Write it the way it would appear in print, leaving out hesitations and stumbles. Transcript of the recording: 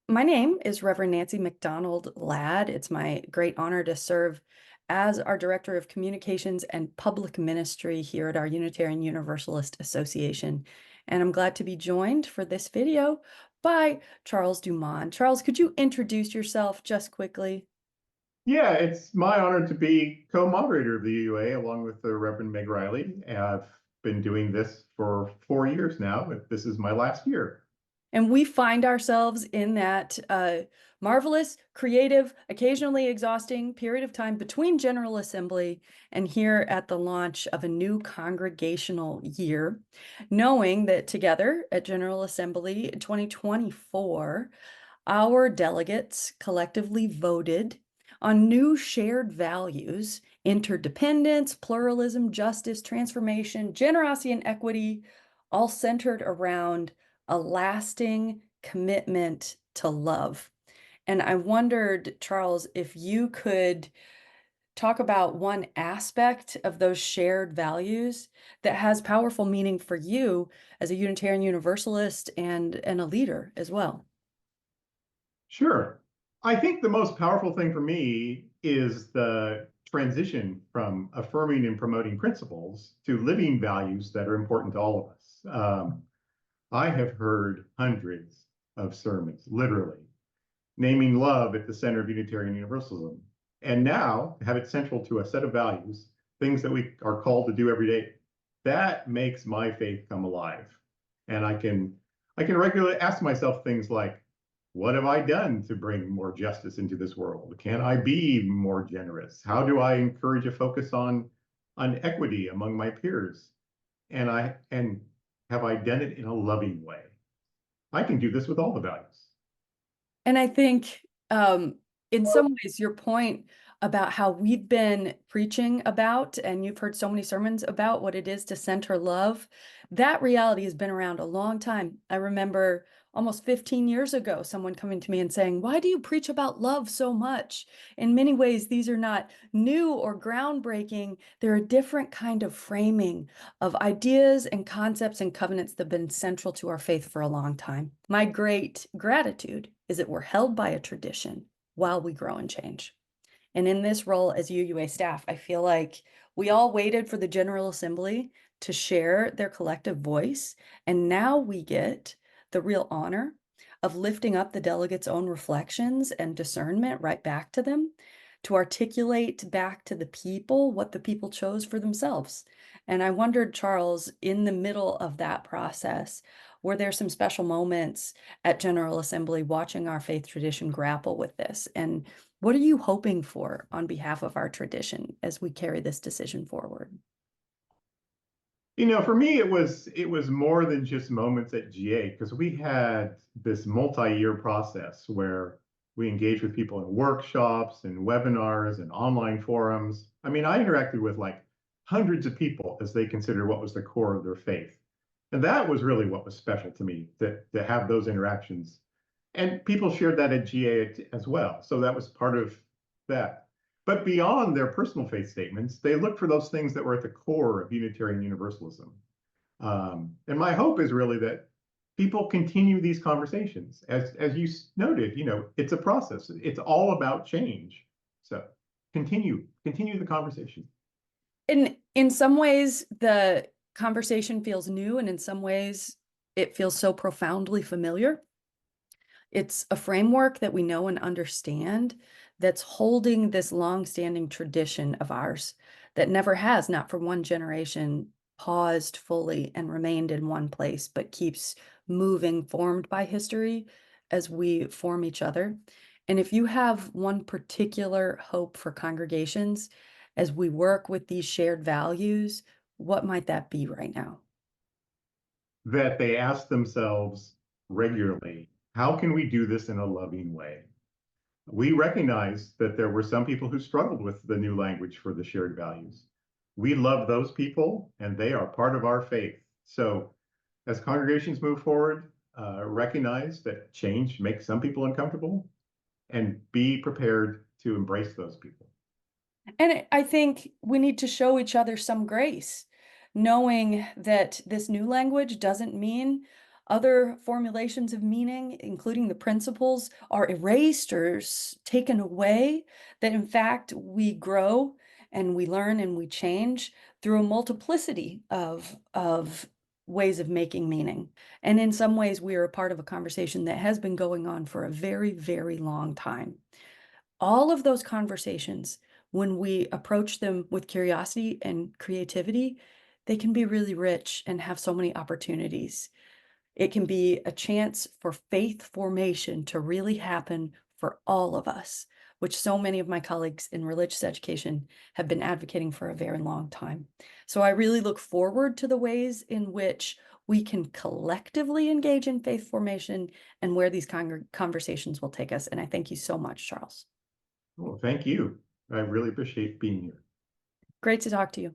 My name is Reverend Nancy McDonald Ladd. It's my great honor to serve as our Director of Communications and Public Ministry here at our Unitarian Universalist Association. And I'm glad to be joined for this video by Charles Dumont. Charles, could you introduce yourself just quickly? Yeah, it's my honor to be co-moderator of the UUA along with the Reverend Meg Riley. I've been doing this for 4 years now, but this is my last year. And we find ourselves in that marvelous, creative, occasionally exhausting period of time between General Assembly and here at the launch of a new congregational year, knowing that together at General Assembly 2024, our delegates collectively voted on new shared values: interdependence, pluralism, justice, transformation, generosity, and equity, all centered around a lasting commitment to love. And I wondered, Charles, if you could talk about one aspect of those shared values that has powerful meaning for you as a Unitarian Universalist and a leader as well. Sure. I think the most powerful thing for me is the transition from affirming and promoting principles to living values that are important to all of us. I have heard hundreds of sermons, literally, naming love at the center of Unitarian Universalism. And now have it central to a set of values, things that we are called to do every day. That makes my faith come alive. And I can regularly ask myself things like, what have I done to bring more justice into this world? Can I be more generous? How do I encourage a focus on equity among my peers? And have I done it in a loving way? I can do this with all the values. And I think in some ways, your point about how we've been preaching about, and you've heard so many sermons about what it is to center love, that reality has been around a long time. I remember almost 15 years ago, someone coming to me and saying, "Why do you preach about love so much?" In many ways, these are not new or groundbreaking. They're a different kind of framing of ideas and concepts and covenants that have been central to our faith for a long time. My great gratitude is that we're held by a tradition while we grow and change. And in this role as UUA staff, I feel like we all waited for the General Assembly to share their collective voice, and now we get the real honor of lifting up the delegates' own reflections and discernment right back to them, to articulate back to the people what the people chose for themselves. And I wondered, Charles, in the middle of that process, were there some special moments at General Assembly watching our faith tradition grapple with this? And what are you hoping for on behalf of our tradition as we carry this decision forward? For me, it was more than just moments at GA because we had this multi-year process where we engaged with people in workshops and webinars and online forums. I mean, I interacted with like hundreds of people as they considered what was the core of their faith. And that was really what was special to me, to have those interactions. And people shared that at GA as well. So that was part of that. But beyond their personal faith statements, they looked for those things that were at the core of Unitarian Universalism. And my hope is really that people continue these conversations. As you noted, it's a process. It's all about change. So continue the conversation. In some ways, the conversation feels new, and in some ways, it feels so profoundly familiar. It's a framework that we know and understand that's holding this long-standing tradition of ours that never has, not for one generation, paused fully and remained in one place, but keeps moving, formed by history as we form each other. And if you have one particular hope for congregations as we work with these shared values, what might that be right now? That they ask themselves regularly, how can we do this in a loving way? We recognize that there were some people who struggled with the new language for the shared values. We love those people, and they are part of our faith. So, as congregations move forward, recognize that change makes some people uncomfortable and be prepared to embrace those people. And I think we need to show each other some grace, knowing that this new language doesn't mean other formulations of meaning, including the principles, are erased or taken away, that in fact we grow and we learn and we change through a multiplicity of ways of making meaning. And in some ways, we are a part of a conversation that has been going on for a very, very long time. All of those conversations, when we approach them with curiosity and creativity, they can be really rich and have so many opportunities. It can be a chance for faith formation to really happen for all of us, which so many of my colleagues in religious education have been advocating for a very long time. So I really look forward to the ways in which we can collectively engage in faith formation and where these conversations will take us. And I thank you so much, Charles. Well, thank you. I really appreciate being here. Great to talk to you.